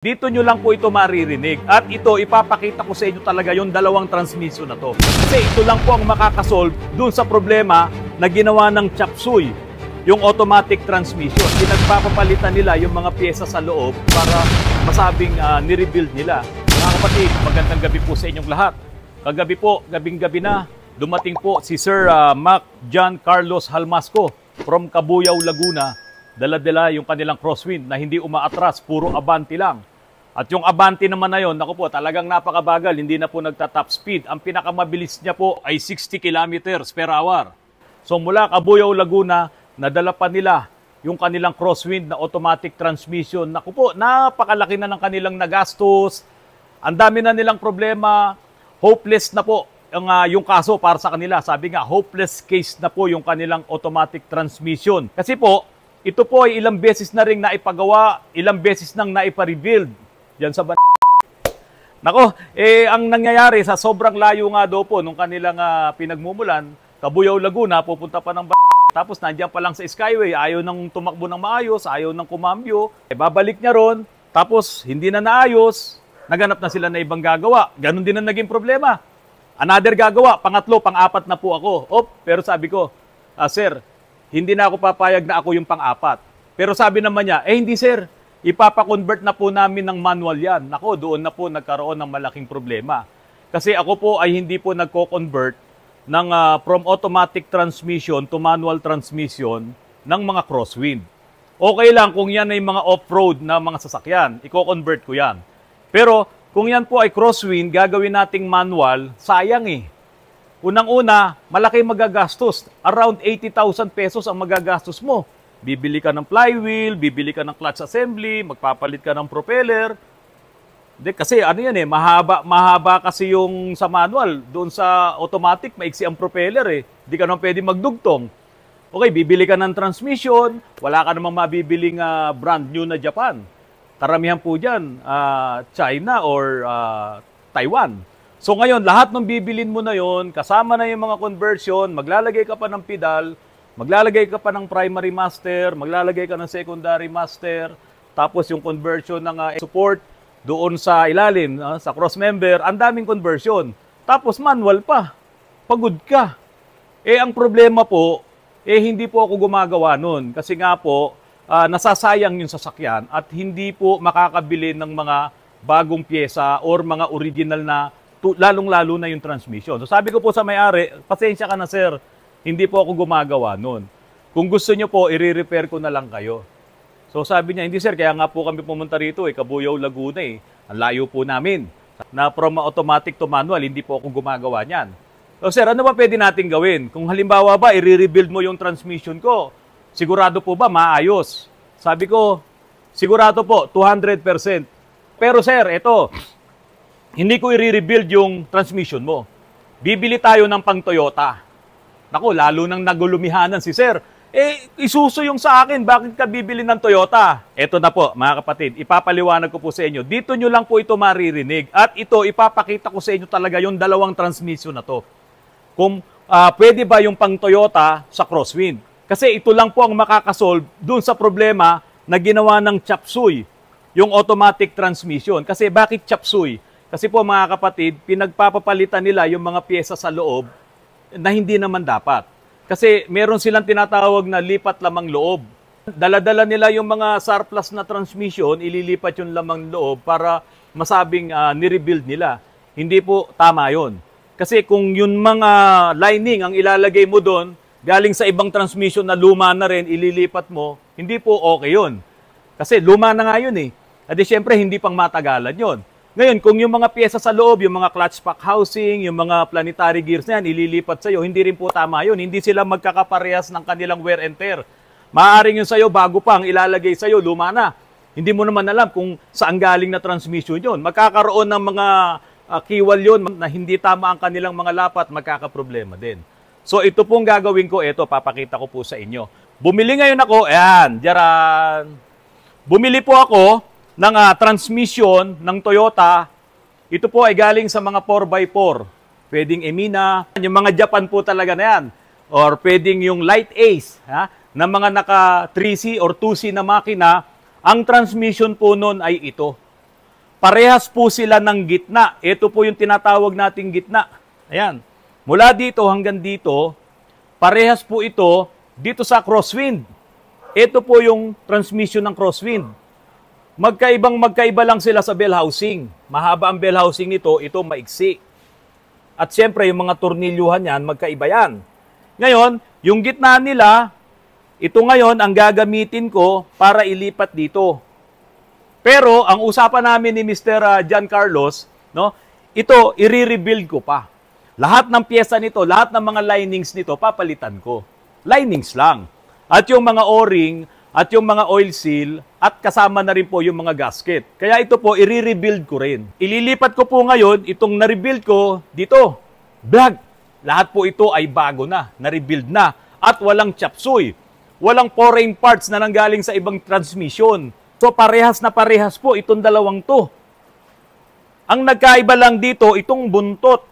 Dito nyo lang po ito maririnig at ito ipapakita ko sa inyo talaga yung dalawang transmission na to. Kasi ito lang po ang makakasolve dun sa problema na ginawa ng Chapsuy, yung automatic transmission. Pinagpapalitan nila yung mga pyesa sa loob para masabing nirebuild nila. Mga kapatid, magandang gabi po sa inyong lahat. Kagabi po, gabing-gabi na, dumating po si Sir Mac John Carlos Halmasco from Cabuyao, Laguna. Dala-dala yung kanilang crosswind na hindi umaatras, puro Avanti lang. At yung Avanti naman na yun, naku po, talagang napakabagal, hindi na po nagta-top speed. Ang pinakamabilis niya po ay 60 kilometers per hour. So mula Cabuyao, Laguna, nadala pa nila yung kanilang crosswind na automatic transmission. Naku po, napakalaki na ng kanilang nagastos. Ang dami na nilang problema. Hopeless na po yung kaso para sa kanila. Sabi nga, hopeless case na po yung kanilang automatic transmission. Kasi po, ito po ay ilang beses na rin naipagawa, ilang beses nang naipa-rebuild. Diyan sa Nako, ang nangyayari sa sobrang layo nga daw po nung kanilang pinagmumulan, Cabuyao, Laguna, pupunta pa ng tapos nandiyan pa lang sa Skyway, ayaw nang tumakbo ng maayos, ayaw nang kumambyo. Babalik niya ron, tapos hindi na naayos, naganap na sila na ibang gagawa. Ganon din ang naging problema. Another gagawa, pangatlo, pang-apat na po ako. Pero sabi ko, sir, hindi na ako papayag na ako yung pang-apat. Pero sabi naman niya, hindi sir, ipapa-convert na po namin ng manual yan. Nako, doon na po nagkaroon ng malaking problema. Kasi ako po ay hindi po nagko-convert ng from automatic transmission to manual transmission ng mga crosswind. Okay lang kung yan ay mga off-road na mga sasakyan, iko-convert ko yan. Pero kung yan po ay crosswind, gagawin nating manual, sayang eh. Unang-una, malaki magagastos. Around 80,000 pesos ang magagastos mo. Bibili ka ng flywheel, bibili ka ng clutch assembly, magpapalit ka ng propeller. Kasi ano yan mahaba kasi yung sa manual. Doon sa automatic, maiksi ang propeller eh. Hindi ka naman pwede magdugtong. Okay, bibili ka ng transmission, wala ka namang mabibiling brand new na Japan. Karamihan po dyan, China or Taiwan. So ngayon, lahat ng bibilin mo na yon, kasama na yung mga conversion, maglalagay ka pa ng pedal, maglalagay ka pa ng primary master, maglalagay ka ng secondary master, tapos yung conversion ng support doon sa ilalim, sa cross member, ang daming conversion. Tapos manual pa, pagod ka. Ang problema po, hindi po ako gumagawa nun. Kasi nga po, nasasayang yung sasakyan at hindi po makakabili ng mga bagong pyesa or mga original na lalong-lalo na yung transmission. So sabi ko po sa may-ari, pasensya ka na sir, hindi po ako gumagawa nun. Kung gusto nyo po, i-repair ko na lang kayo. So sabi niya, hindi sir, kaya nga po kami pumunta rito, Cabuyao, Laguna Ang layo po namin. Na from automatic to manual, hindi po ako gumagawa niyan. So sir, ano ba pwede natin gawin? Kung halimbawa ba, i-rebuild mo yung transmission ko, sigurado po ba maayos? Sabi ko, sigurado po, 200%. Pero sir, eto, hindi ko i-rebuild yung transmission mo. Bibili tayo ng pang Toyota. Naku, lalo nang nagulumihanan si sir. Isuso yung sa akin, bakit ka bibili ng Toyota? Eto na po, mga kapatid, ipapaliwanag ko po sa inyo. Dito nyo lang po ito maririnig. At ito, ipapakita ko sa inyo talaga yung dalawang transmission na to. Kung pwede ba yung pang Toyota sa crosswind. Kasi ito lang po ang makakasolve dun sa problema na ginawa ng Chapsuy, yung automatic transmission. Kasi bakit Chapsuy? Kasi po mga kapatid, pinagpapalitan nila yung mga pyesa sa loob na hindi naman dapat. Kasi meron silang tinatawag na lipat lamang loob. Dala-dala nila yung mga surplus na transmission, ililipat yung lamang loob para masabing nirebuild nila. Hindi po tama yon. Kasi kung yung mga lining ang ilalagay mo doon, galing sa ibang transmission na luma na rin, ililipat mo, hindi po okay yun. Kasi luma na nga yun eh. At syempre, hindi pang matagalan yon. Ngayon, kung yung mga pyesa sa loob, yung mga clutch pack housing, yung mga planetary gears na yan, ililipat sa'yo, hindi rin po tama yun. Hindi sila magkakaparehas ng kanilang wear and tear. Maaaring yun sa'yo, bago pa ang ilalagay sa'yo, luma na. Hindi mo naman alam kung saan galing na transmission yun. Magkakaroon ng mga kiwal yun na hindi tama ang kanilang mga lapat, magkakaproblema din. So ito pong gagawin ko, ito, papakita ko po sa inyo. Bumili ngayon ako, ayan, diyaran. Bumili po ako ng transmission ng Toyota. Ito po ay galing sa mga 4x4. Pwedeng Emina, yung mga Japan po talaga na yan. Or pwedeng yung Light Ace, na mga naka 3C or 2C na makina. Ang transmission po nun ay ito. parehas po sila ng gitna. Ito po yung tinatawag nating gitna. Ayan. Mula dito hanggang dito, parehas po ito dito sa crosswind. Ito po yung transmission ng crosswind. Magkaiba lang sila sa bell housing. Mahaba ang bell housing nito, ito maiksi. At siyempre, yung mga tornilyuhan yan, magkaiba yan. Ngayon, yung gitna nila, ito ngayon ang gagamitin ko para ilipat dito. Pero, ang usapan namin ni Mr. John Carlos, no, ito, i-rebuild ko pa. Lahat ng pyesa nito, lahat ng mga linings nito, papalitan ko. Linings lang. At yung mga o-ring, at yung mga oil seal, at kasama na rin po yung mga gasket. Kaya ito po, i-rebuild ko rin. Ililipat ko po ngayon, itong na-rebuild ko dito. Black. Lahat po ito ay bago na, na-rebuild na, at walang chop suey. Walang foreign parts na nanggaling sa ibang transmission. So parehas na parehas po itong dalawang to. Ang nagkaiba lang dito, itong buntot,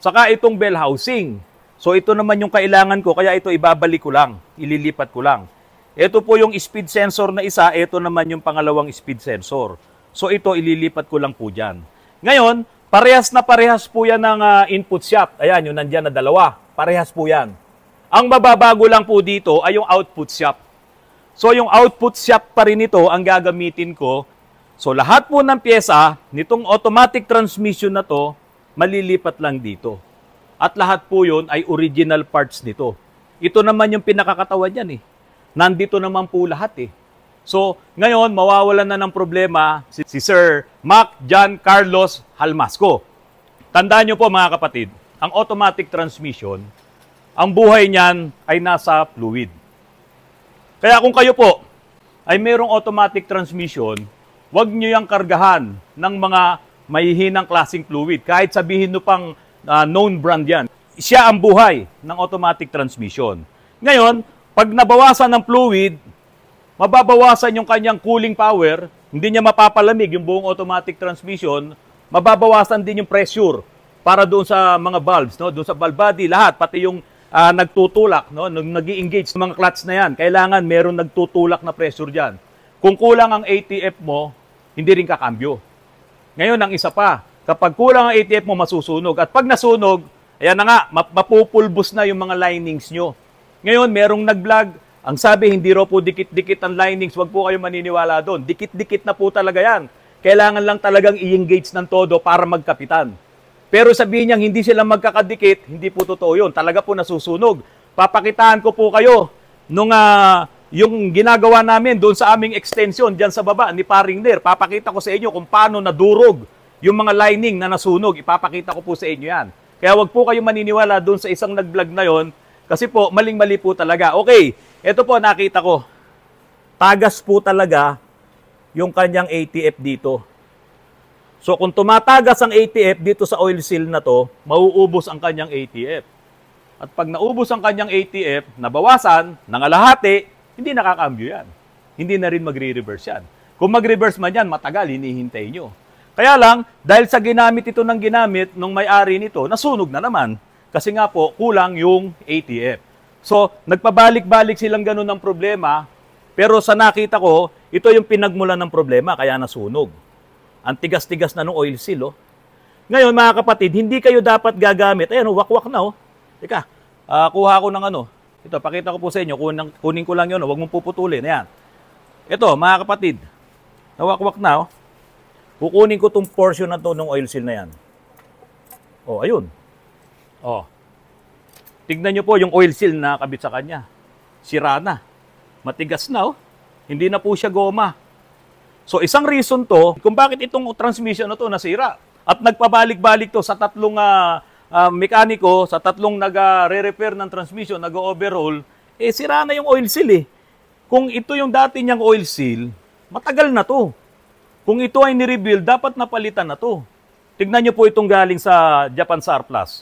saka itong bell housing. So ito naman yung kailangan ko, kaya ito ibabalik ko lang, ililipat ko lang. Ito po yung speed sensor na isa, ito naman yung pangalawang speed sensor. So ito, ililipat ko lang po dyan. Ngayon, parehas na parehas po yan ng input shaft. Ayan, yung nandyan na dalawa. Parehas po yan. Ang mababago lang po dito ay yung output shaft. So yung output shaft pa rin ito ang gagamitin ko. So lahat po ng pyesa, nitong automatic transmission na to, malilipat lang dito. At lahat po yun ay original parts nito. Ito naman yung pinakakatawan yan eh. Nandito naman po lahat eh. So, ngayon, mawawalan na ng problema si Sir Mac John Carlos Halmasco. Tandaan nyo po mga kapatid, ang automatic transmission, ang buhay niyan ay nasa fluid. Kaya kung kayo po ay mayroong automatic transmission, huwag nyo yung kargahan ng mga mahihinang klaseng fluid. Kahit sabihin nyo pang known brand yan. Siya ang buhay ng automatic transmission. Ngayon, pag nabawasan ng fluid, mababawasan yung kanyang cooling power, hindi niya mapapalamig yung buong automatic transmission, mababawasan din yung pressure para doon sa mga valves, no? Doon sa valve body, lahat, pati yung nagtutulak, no? Nag-i-engage sa mga clutch na yan, kailangan meron nagtutulak na pressure dyan. Kung kulang ang ATF mo, hindi rin kakambyo. Ngayon, ang isa pa, kapag kulang ang ATF mo, masusunog. At pag nasunog, ayan na nga, mapupulbos na yung mga linings nyo. Ngayon, merong nag-vlog, ang sabi, hindi raw po dikit-dikit ang linings, wag po kayo maniniwala doon. Dikit-dikit na po talaga yan. Kailangan lang talagang i-engage ng todo para magkapitan. Pero sabihin niyang hindi sila magkakadikit, hindi po totoo yun. Talaga po nasusunog. Papakitaan ko po kayo nung yung ginagawa namin doon sa aming extension dyan sa baba ni Paring Der. Papakita ko sa inyo kung paano nadurog yung mga lining na nasunog. Ipapakita ko po sa inyo yan. Kaya wag po kayo maniniwala doon sa isang nag-vlog na yon. Kasi po, maling-mali po talaga. Okay, ito po nakita ko. Tagas po talaga yung kanyang ATF dito. So kung tumatagas ang ATF dito sa oil seal na to, mauubos ang kanyang ATF. At pag naubos ang kanyang ATF, nabawasan, nangalahati, hindi nakakambyo yan. Hindi na rin magre-reverse yan. Kung mag-reverse man yan, matagal, hinihintay nyo. Kaya lang, dahil sa ginamit ito ng ginamit nung may-ari nito, nasunog na naman. Kasi nga po, kulang yung ATF. So, nagpabalik-balik silang ganun ng problema, pero sa nakita ko, ito yung pinagmulan ng problema, kaya nasunog. Ang tigas-tigas na ng oil seal, oh. Ngayon, mga kapatid, hindi kayo dapat gagamit. Ayan, wakwak na, oh. Teka, kuha ko ng ano. Ito, pakita ko po sa inyo. Kunin ko lang yun, oh. Huwag mong puputulin. Ayan. Ito, mga kapatid, nawakwak na, oh. Kukunin ko itong portion na to ng oil seal na yan. Oh, ayun. Oh. Tignan nyo po yung oil seal na kabit sa kanya. Sira na. Matigas na, oh. Hindi na po siya goma. So, isang reason to kung bakit itong transmission na to nasira. At nagpabalik-balik to sa tatlong mekaniko, sa tatlong nag-re-repair ng transmission, nag-overhaul, sira na yung oil seal, eh. Kung ito yung dati niyang oil seal, matagal na to. Kung ito ay ni-rebuild, dapat napalitan na to. Tignan nyo po itong galing sa Japan SAR Plus.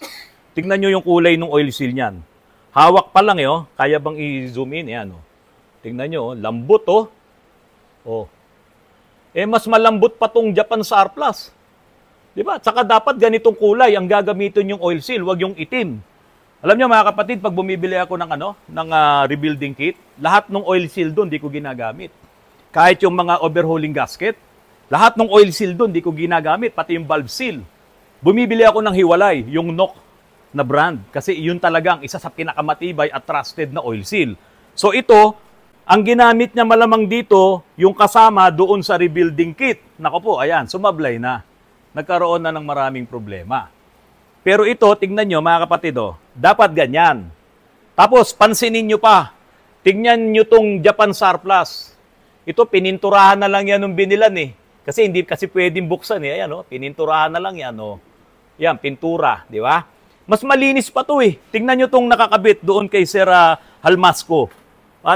Tignan nyo yung kulay ng oil seal niyan. Hawak pa lang, oh. Kaya bang i-zoom in? Yan, oh. Tignan nyo, oh. Lambot, oh. Oh. Mas malambot pa tong Japan SAR Plus. Diba? Tsaka dapat ganitong kulay ang gagamitin yung oil seal, wag yung itim. Alam nyo mga kapatid, pag bumibili ako ng rebuilding kit, lahat ng oil seal doon di ko ginagamit. Kahit yung mga overhauling gasket, Lahat ng oil seal doon, di ko ginagamit, pati yung valve seal. Bumibili ako ng hiwalay, yung NOC na brand. Kasi yun talagang isa sa pinakamatibay at trusted na oil seal. So ito, ang ginamit niya malamang dito, yung kasama doon sa rebuilding kit. Nako po, ayan, sumablay na. Nagkaroon na ng maraming problema. Pero ito, tignan nyo mga kapatid, dapat ganyan. Tapos, pansinin nyo pa, tignan nyo tong Japan Surplus. Ito, pininturahan na lang yan nung binilan eh. Kasi hindi kasi pwedeng buksan eh. Ayan, pininturahan na lang yan. Yan, pintura, di ba? Mas malinis pa to eh. Tignan nyo tong nakakabit doon kay Sir Halmasco.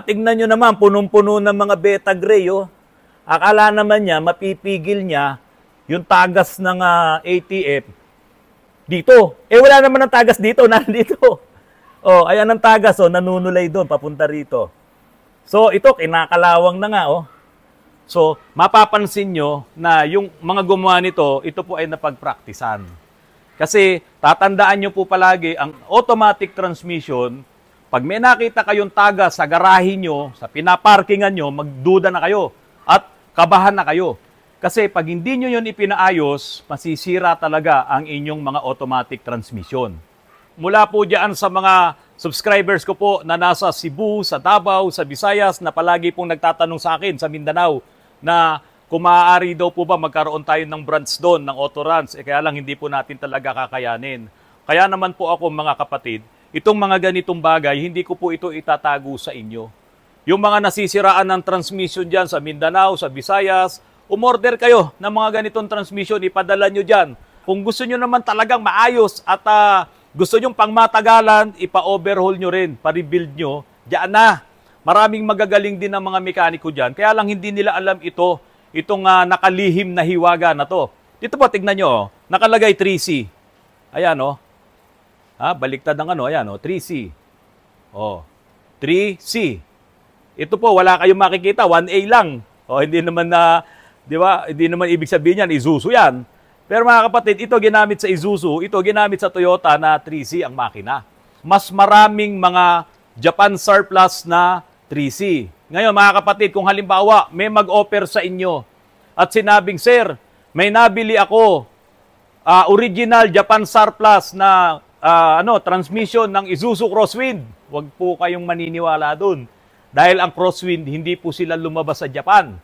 Tignan nyo naman, punong-puno ng mga beta gray. Akala naman niya, mapipigil niya yung tagas ng ATF dito. Wala naman ng tagas dito, nandito. Ayan ang tagas, nanunulay doon, papunta rito. So, ito, kinakalawang na nga, So, mapapansin nyo na yung mga gumawa nito, ito po ay napagpraktisan. Kasi, tatandaan nyo po palagi, ang automatic transmission, pag may nakita kayong tagas sa garahe nyo, sa pinaparkingan nyo, magduda na kayo at kabahan na kayo. Kasi pag hindi nyo yun ipinaayos, masisira talaga ang inyong mga automatic transmission. Mula po dyan sa mga subscribers ko po na nasa Cebu, sa Davao, sa Visayas, na palagi pong nagtatanong sa akin sa Mindanao na kung maaari daw po ba magkaroon tayo ng branch doon, ng Autorans, kaya lang hindi po natin talaga kakayanin. Kaya naman po ako mga kapatid, itong mga ganitong bagay, hindi ko po ito itatago sa inyo. Yung mga nasisiraan ng transmission dyan sa Mindanao, sa Visayas, umorder kayo ng mga ganitong transmission, ipadala nyo dyan. Kung gusto nyo naman talagang maayos at gusto nyo pangmatagalan, ipa-overhaul nyo rin, pa-rebuild nyo, dyan na. Maraming magagaling din ng mga mekaniko dyan, kaya lang hindi nila alam itong nakalihim na hiwaga na to. Dito po, tignan nyo, nakalagay 3C. Ayan, baliktad ng ayan, 3C. 3C. Ito po, wala kayong makikita, 1A lang. Hindi naman di ba? Hindi naman ibig sabihin yan, Isuzu yan. Pero mga kapatid, ito ginamit sa Isuzu, ito ginamit sa Toyota na 3C ang makina. Mas maraming mga Japan Surplus na 3C. Ngayon mga kapatid, kung halimbawa may mag-offer sa inyo at sinabing, Sir, may nabili ako original Japan Surplus na transmission ng Isuzu Crosswind. Huwag po kayong maniniwala dun. Dahil ang Crosswind, hindi po sila lumabas sa Japan.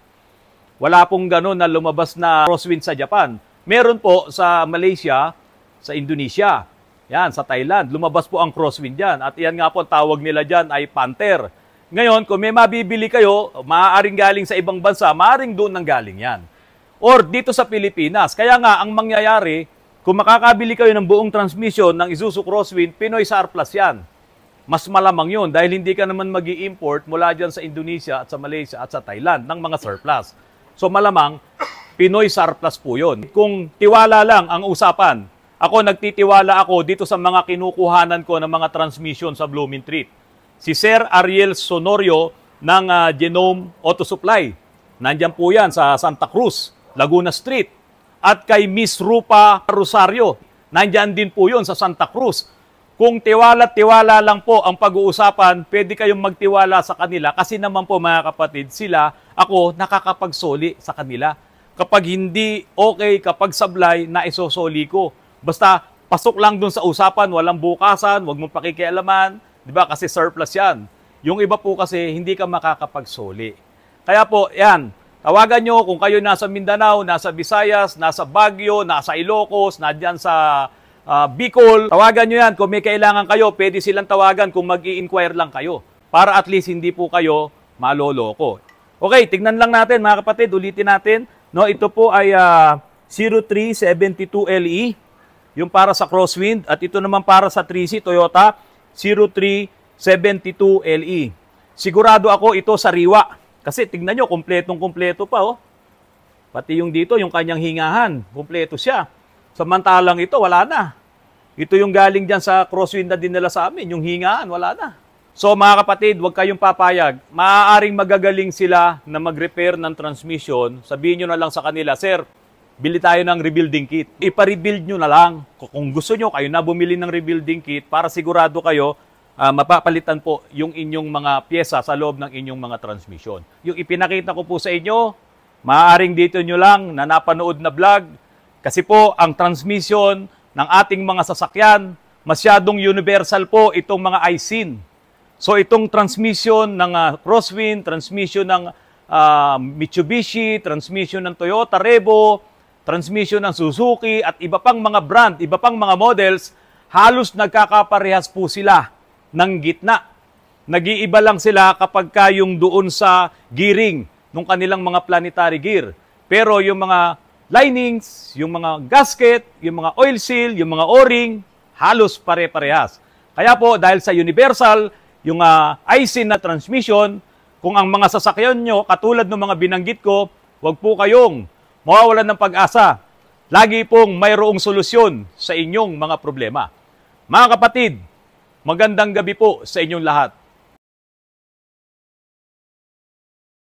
Wala pong gano'n na lumabas na Crosswind sa Japan. Meron po sa Malaysia, sa Indonesia, yan, sa Thailand. Lumabas po ang Crosswind dyan. At yan nga po, tawag nila dyan ay Panther. Ngayon, kung may mabibili kayo, maaaring galing sa ibang bansa, maaaring doon nang galing yan. Or dito sa Pilipinas. Kaya nga, ang mangyayari, kung makakabili kayo ng buong transmission ng Isuzu Crosswind, Pinoy Surplus yan. Mas malamang yun dahil hindi ka naman mag-i-import mula dyan sa Indonesia at sa Malaysia at sa Thailand ng mga surplus. So malamang, Pinoy Surplus po yun. Kung tiwala lang ang usapan, ako nagtitiwala ako dito sa mga kinukuhanan ko ng mga transmission sa Blooming Treat. Si Sir Ariel Sonorio ng Genome Auto Supply. Nandyan po yan sa Santa Cruz, Laguna Street. At kay Miss Rupa Rosario, nandyan din po yun sa Santa Cruz. Kung tiwala lang po ang pag-uusapan, pwede kayong magtiwala sa kanila kasi naman po mga kapatid, ako nakakapagsoli sa kanila. Kapag hindi okay, kapag sablay, na isosoli ko. Basta pasok lang dun sa usapan, walang bukasan, wag mong pakikialaman, di ba? Kasi surplus yan. Yung iba po kasi hindi ka makakapagsoli. Kaya po, yan, tawagan nyo kung kayo nasa Mindanao, nasa Visayas, nasa Baguio, nasa Ilocos, nadyan sa Bicol, tawagan nyo yan. Kung may kailangan kayo, pwede silang tawagan kung mag-i-inquire lang kayo. Para at least hindi po kayo maloloko. Okay, tignan lang natin mga kapatid, ulitin natin. No, ito po ay 0372LE, yung para sa Crosswind. At ito naman para sa 3C Toyota, 0372LE. Sigurado ako ito sariwa. Kasi tignan nyo, kumpletong-kumpleto pa. Pati yung dito, yung kanyang hingahan, kumpleto siya. Samantalang ito, wala na. Ito yung galing dyan sa Crosswind na dinala sa amin. Yung hingaan, wala na. So mga kapatid, huwag kayong papayag. Maaaring magagaling sila na mag-repair ng transmission. Sabihin nyo na lang sa kanila, Sir, bili tayo ng rebuilding kit. Ipa-rebuild nyo na lang. Kung gusto nyo, kayo na bumili ng rebuilding kit para sigurado kayo mapapalitan po yung inyong mga pyesa sa loob ng inyong mga transmission. Yung ipinakita ko po sa inyo, Maaaring dito nyo lang na napanood na vlog kasi po ang transmission ng ating mga sasakyan, masyadong universal po itong mga ISIN. So itong transmission ng Crosswind, transmission ng Mitsubishi, transmission ng Toyota Revo, transmission ng Suzuki at iba pang mga brand, iba pang mga models, halos nagkakaparehas po sila ng gitna. Nag-iiba lang sila kapag yung doon sa gearing ng kanilang mga planetary gear. Pero yung mga linings, yung mga gasket, yung mga oil seal, yung mga o-ring, halos pare-parehas. Kaya po, dahil sa universal, yung IC na transmission, kung ang mga sasakyan nyo, katulad ng mga binanggit ko, huwag po kayong mawawalan ng pag-asa. Lagi pong mayroong solusyon sa inyong mga problema. Mga kapatid, magandang gabi po sa inyong lahat.